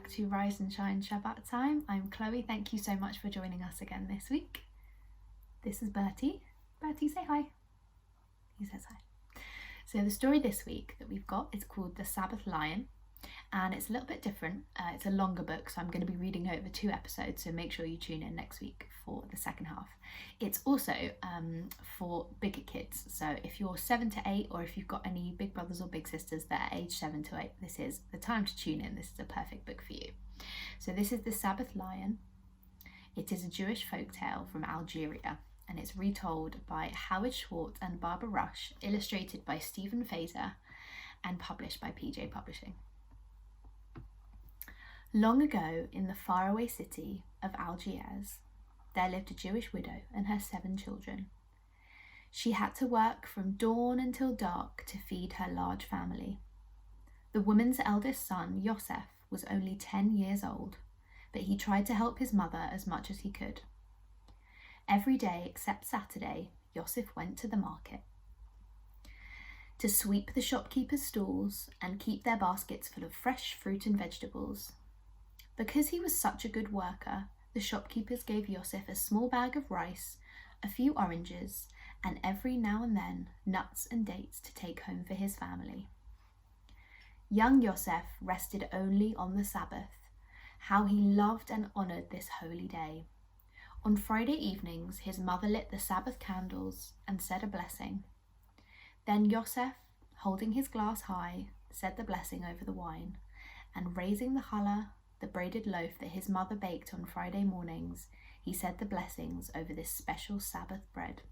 back to Rise and Shine Shabbat time. I'm Chloe. Thank you so much for joining us again this week. This is Bertie. Bertie, say hi. He says hi. So the story this week that we've got is called The Sabbath Lion, and it's a little bit different. It's a longer book, so I'm going to be reading over 2 episodes, so make sure you tune in next week for the second half. It's also for bigger kids, so if you're 7 to 8 or if you've got any big brothers or big sisters that are aged 7 to 8, this is the time to tune in. This is a perfect book for you. So this is The Sabbath Lion. It is a Jewish folktale from Algeria, and it's retold by Howard Schwartz and Barbara Rush, illustrated by Stephen Fazer, and published by PJ Publishing. Long ago, in the faraway city of Algiers, there lived a Jewish widow and her 7 children. She had to work from dawn until dark to feed her large family. The woman's eldest son, Yosef, was only 10 years old, but he tried to help his mother as much as he could. Every day except Saturday, Yosef went to the market to sweep the shopkeepers' stalls and keep their baskets full of fresh fruit and vegetables. Because he was such a good worker, the shopkeepers gave Yosef a small bag of rice, a few oranges, and every now and then nuts and dates to take home for his family. Young Yosef rested only on the Sabbath. How he loved and honoured this holy day. On Friday evenings, his mother lit the Sabbath candles and said a blessing. Then Yosef, holding his glass high, said the blessing over the wine, and raising the challah, the braided loaf that his mother baked on Friday mornings, he said the blessings over this special Sabbath bread.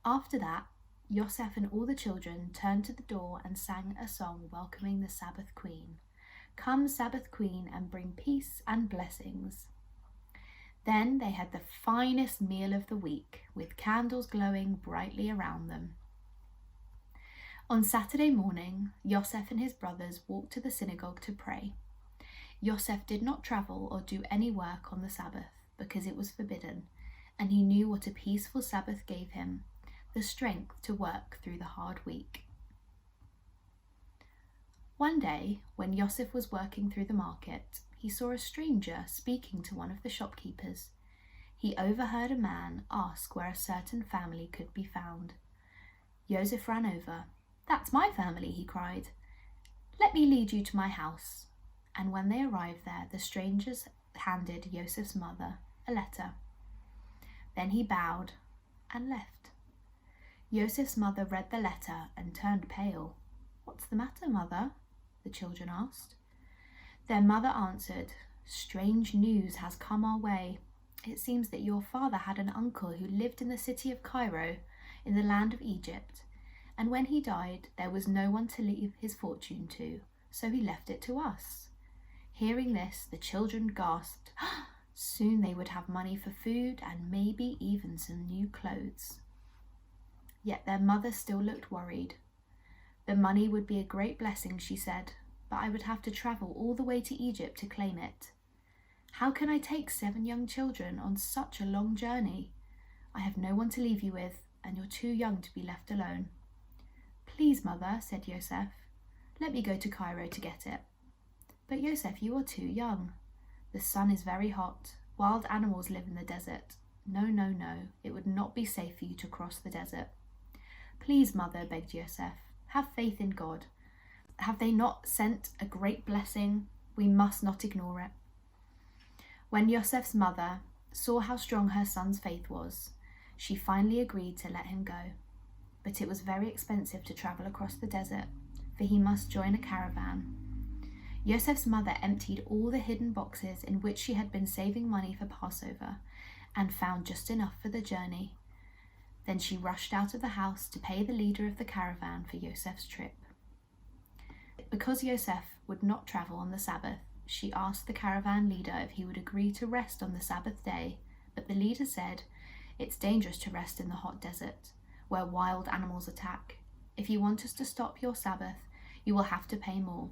After that, Yosef and all the children turned to the door and sang a song welcoming the Sabbath Queen. Come, Sabbath Queen, and bring peace and blessings. Then they had the finest meal of the week, with candles glowing brightly around them. On Saturday morning, Yosef and his brothers walked to the synagogue to pray. Yosef did not travel or do any work on the Sabbath because it was forbidden, and he knew what a peaceful Sabbath gave him, the strength to work through the hard week. One day, when Yosef was working through the market, he saw a stranger speaking to one of the shopkeepers. He overheard a man ask where a certain family could be found. Yosef ran over. "That's my family," he cried. "Let me lead you to my house." And when they arrived there, the strangers handed Yosef's mother a letter. Then he bowed and left. Yosef's mother read the letter and turned pale. "What's the matter, mother?" the children asked. Their mother answered, "Strange news has come our way. It seems that your father had an uncle who lived in the city of Cairo, in the land of Egypt, and when he died, there was no one to leave his fortune to, so he left it to us." Hearing this, the children gasped. Soon they would have money for food and maybe even some new clothes. Yet their mother still looked worried. "The money would be a great blessing," she said, "but I would have to travel all the way to Egypt to claim it. How can I take 7 young children on such a long journey? I have no one to leave you with, and you're too young to be left alone." "Please, mother," said Yosef, "let me go to Cairo to get it." "But Yosef, you are too young. The sun is very hot. Wild animals live in the desert. No, it would not be safe for you to cross the desert." "Please, mother," begged Yosef, "have faith in God. Have they not sent a great blessing? We must not ignore it." When Yosef's mother saw how strong her son's faith was, she finally agreed to let him go. But it was very expensive to travel across the desert, for he must join a caravan. Yosef's mother emptied all the hidden boxes in which she had been saving money for Passover and found just enough for the journey. Then she rushed out of the house to pay the leader of the caravan for Yosef's trip. Because Yosef would not travel on the Sabbath, she asked the caravan leader if he would agree to rest on the Sabbath day, but the leader said, "It's dangerous to rest in the hot desert, where wild animals attack. If you want us to stop your Sabbath, you will have to pay more."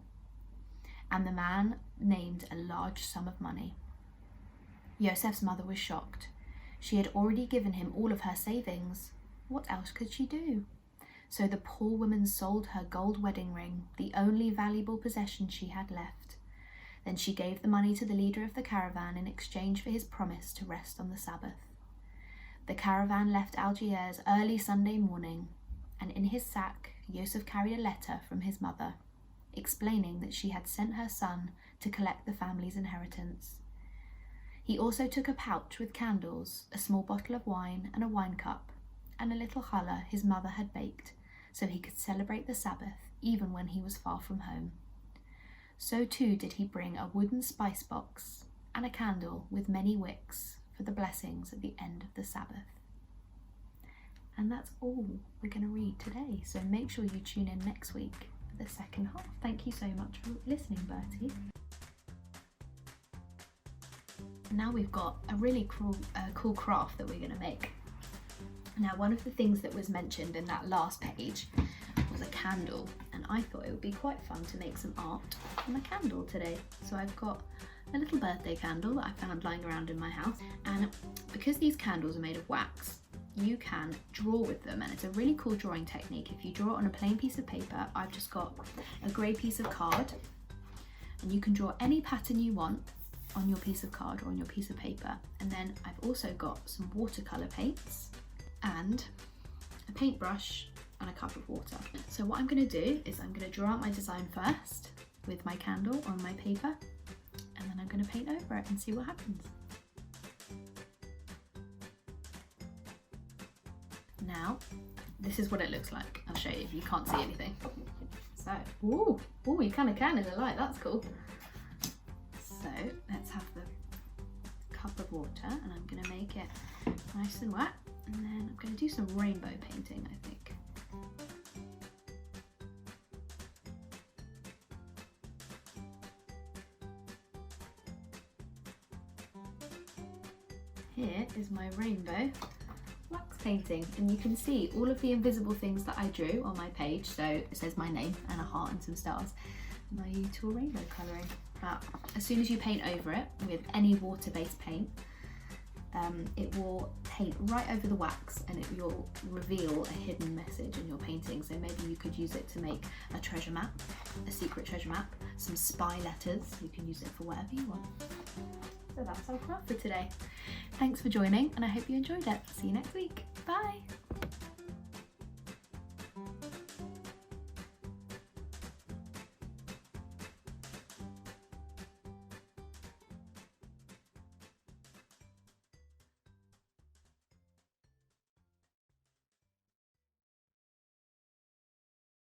And the man named a large sum of money. Yosef's mother was shocked. She had already given him all of her savings. What else could she do? So the poor woman sold her gold wedding ring, the only valuable possession she had left. Then she gave the money to the leader of the caravan in exchange for his promise to rest on the Sabbath. The caravan left Algiers early Sunday morning, and in his sack Yosef carried a letter from his mother, explaining that she had sent her son to collect the family's inheritance. He also took a pouch with candles, a small bottle of wine and a wine cup, and a little challah his mother had baked, so he could celebrate the Sabbath even when he was far from home. So too did he bring a wooden spice box and a candle with many wicks for the blessings at the end of the Sabbath. And that's all we're going to read today, so make sure you tune in next week for the second half. Thank you so much for listening, Bertie. Now we've got a really cool craft that we're going to make. Now, one of the things that was mentioned in that last page was a candle, and I thought it would be quite fun to make some art from a candle today. So I've got a little birthday candle that I found lying around in my house, and because these candles are made of wax, you can draw with them, and it's a really cool drawing technique. If you draw it on a plain piece of paper, I've just got a grey piece of card, and you can draw any pattern you want on your piece of card or on your piece of paper. And then I've also got some watercolour paints and a paintbrush and a cup of water. So what I'm going to do is I'm going to draw out my design first with my candle on my paper, and then I'm going to paint over it and see what happens. Now, this is what it looks like. I'll show you if you can't see anything. So, ooh, you kind of can in the light, that's cool. So, let's have the cup of water, and I'm going to make it nice and wet, and then I'm going to do some rainbow painting, I think. Here is my rainbow wax painting, and you can see all of the invisible things that I drew on my page. So it says my name and a heart and some stars, my tool rainbow colouring. But as soon as you paint over it with any water-based paint, it will paint right over the wax, and you'll reveal a hidden message in your painting. So maybe you could use it to make a treasure map, a secret treasure map, some spy letters. You can use it for whatever you want. So that's our craft for today. Thanks for joining, and I hope you enjoyed it. See you next week. Bye.